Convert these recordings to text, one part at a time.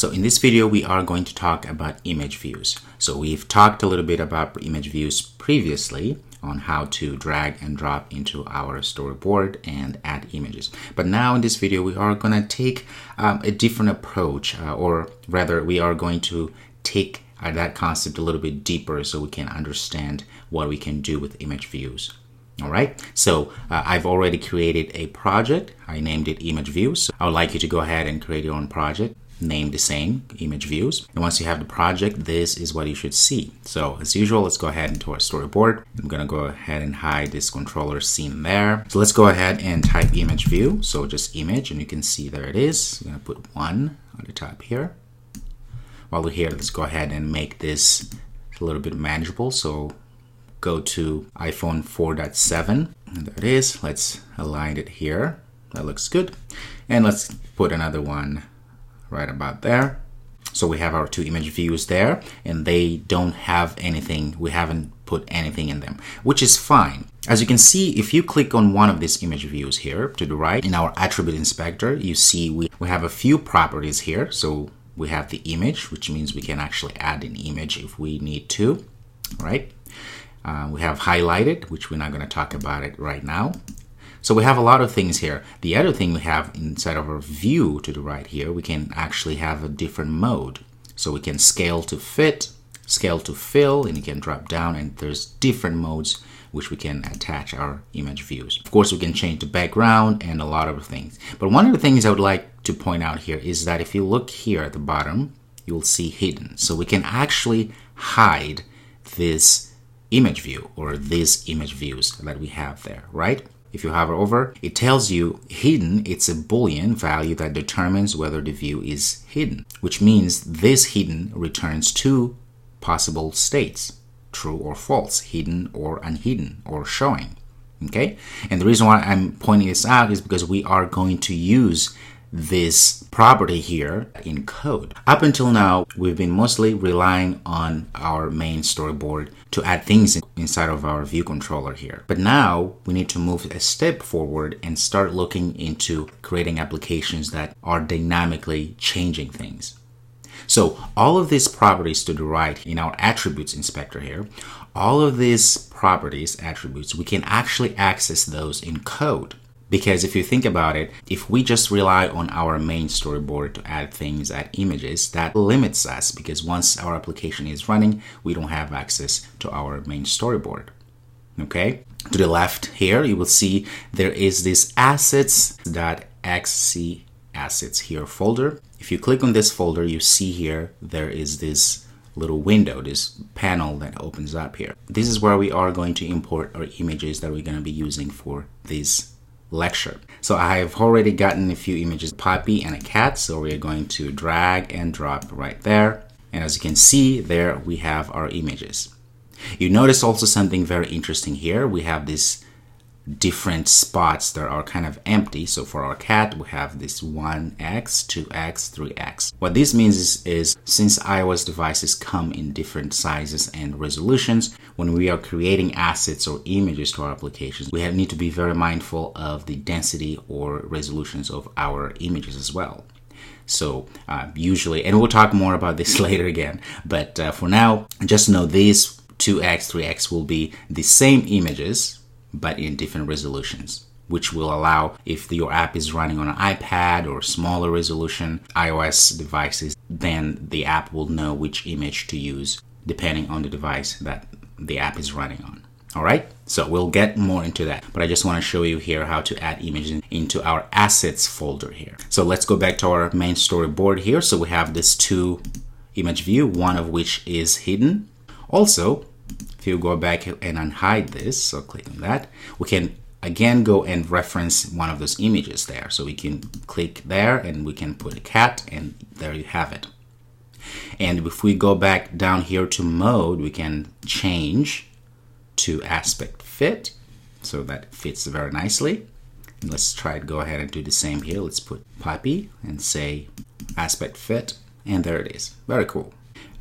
So in this video, we are going to talk about image views. So we've talked a little bit about image views previously on how to drag and drop into our storyboard and add images. But now in this video, we are going to take a different approach, or rather we are going to take that concept a little bit deeper so we can understand what we can do with image views. All right, so I've already created a project. I named it image views. So I would like you to go ahead and create your own project, name the same, image views. And once you have the project, this is what you should see. So as usual, let's go ahead into our storyboard. I'm gonna go ahead and hide this controller scene there. So let's go ahead and type image view. So just image, and you can see there it is. I'm gonna put 1 on the top here. While we're here, let's go ahead and make this a little bit manageable. So go to iPhone 4.7, and there it is. Let's align it here. That looks good. And let's put another one right about there. So we have our 2 image views there, and they don't have anything. We haven't put anything in them, which is fine. As you can see, if you click on one of these image views here to the right in our attribute inspector, you see we have a few properties here. So we have the image, which means we can actually add an image if we need to, right? We have highlighted, which we're not going to talk about it right now. So we have a lot of things here. The other thing we have inside of our view to the right here, we can actually have a different mode. So we can scale to fit, scale to fill, and you can drop down, and there's different modes which we can attach our image views. Of course, we can change the background and a lot of things. But one of the things I would like to point out here is that if you look here at the bottom, you'll see hidden. So we can actually hide this image view or these image views that we have there, right? If you hover over, it tells you hidden. It's a Boolean value that determines whether the view is hidden, which means this hidden returns 2 possible states, true or false, hidden or unhidden, or showing. Okay? And the reason why I'm pointing this out is because we are going to use this property here in code. Up until now, we've been mostly relying on our main storyboard to add things inside of our view controller here. But now we need to move a step forward and start looking into creating applications that are dynamically changing things. So all of these properties to the right in our attributes inspector here, all of these properties, attributes, we can actually access those in code. Because if you think about it, if we just rely on our main storyboard to add things, add images, that limits us, because once our application is running, we don't have access to our main storyboard. Okay? To the left here, you will see there is this assets.xc assets here folder. If you click on this folder, you see here there is this little window, this panel that opens up here. This is where we are going to import our images that we're going to be using for this lecture. So I have already gotten a few images, a puppy and a cat. So we're going to drag and drop right there. And as you can see there, we have our images. You notice also something very interesting here. We have these different spots that are kind of empty. So for our cat, we have this 1x, 2x, 3x. What this means is since iOS devices come in different sizes and resolutions, when we are creating assets or images to our applications, we need to be very mindful of the density or resolutions of our images as well. So usually, and we'll talk more about this later again, but for now, just know these 2x, 3x will be the same images, but in different resolutions, which will allow, if your app is running on an iPad or smaller resolution iOS devices, then the app will know which image to use depending on the device that the app is running on. All right, so we'll get more into that, but I just want to show you here how to add images into our assets folder here. So let's go back to our main storyboard here. So we have this 2 image view, one of which is hidden. Also, if you go back and unhide this, so click on that, we can again go and reference one of those images there. So we can click there and we can put a cat, and there you have it. And if we go back down here to mode, we can change to aspect fit, so that fits very nicely. And let's try to go ahead and do the same here. Let's put puppy and say aspect fit, and there it is. Very cool.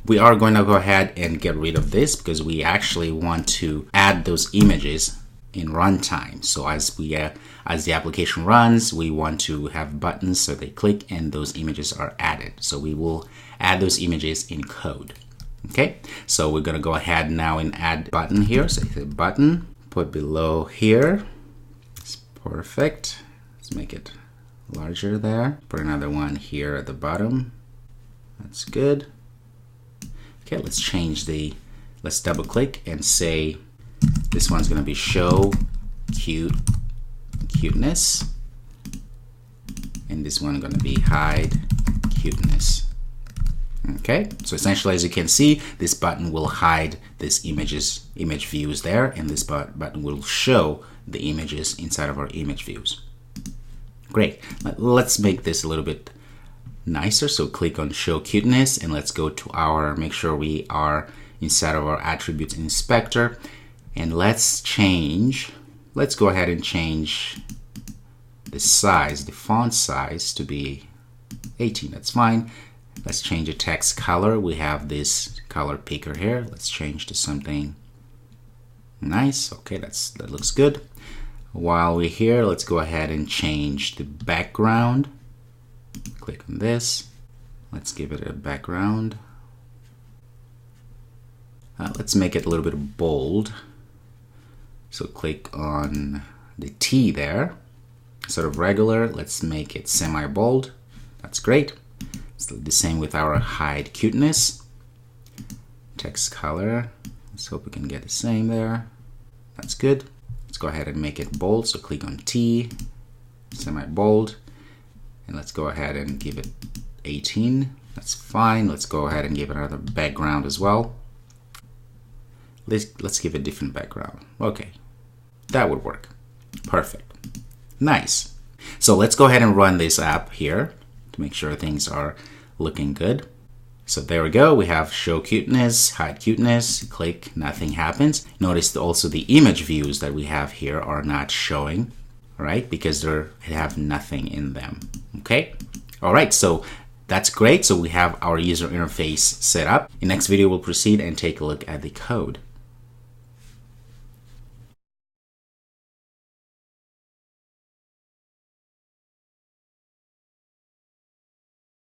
We are going to go ahead and get rid of this because we actually want to add those images in runtime. So as the application runs, we want to have buttons so they click and those images are added. So we will add those images in code. Okay, so we're gonna go ahead now and add button here. So the button, put below here. It's perfect. Let's make it larger there. Put another one here at the bottom. That's good. Okay, let's change let's double click and say this one's gonna be show cuteness, and this one gonna be hide cuteness. Okay, so essentially, as you can see, this button will hide this image views there, and this button will show the images inside of our image views. Great. Let's make this a little bit nicer. So click on show cuteness, and let's go to make sure we are inside of our attributes inspector, and let's go ahead and change the size, the font size to be 18. That's fine. Let's change the text color. We have this color picker here. Let's change to something nice. Okay, that looks good. While we're here, let's go ahead and change the background. Click on this. Let's give it a background. Let's make it a little bit bold. So click on the T there. Instead of regular, let's make it semi-bold. That's great. It's the same with our hide cuteness. Text color. Let's hope we can get the same there. That's good. Let's go ahead and make it bold. So click on T, semi-bold, and let's go ahead and give it 18. That's fine. Let's go ahead and give it another background as well. Let's give a different background. Okay, that would work. Perfect. Nice. So let's go ahead and run this app here to make sure things are looking good. So there we go. We have show cuteness, hide cuteness, click, nothing happens. Notice that also the image views that we have here are not showing, right? Because they have nothing in them. Okay. All right. So that's great. So we have our user interface set up. In next video, we'll proceed and take a look at the code.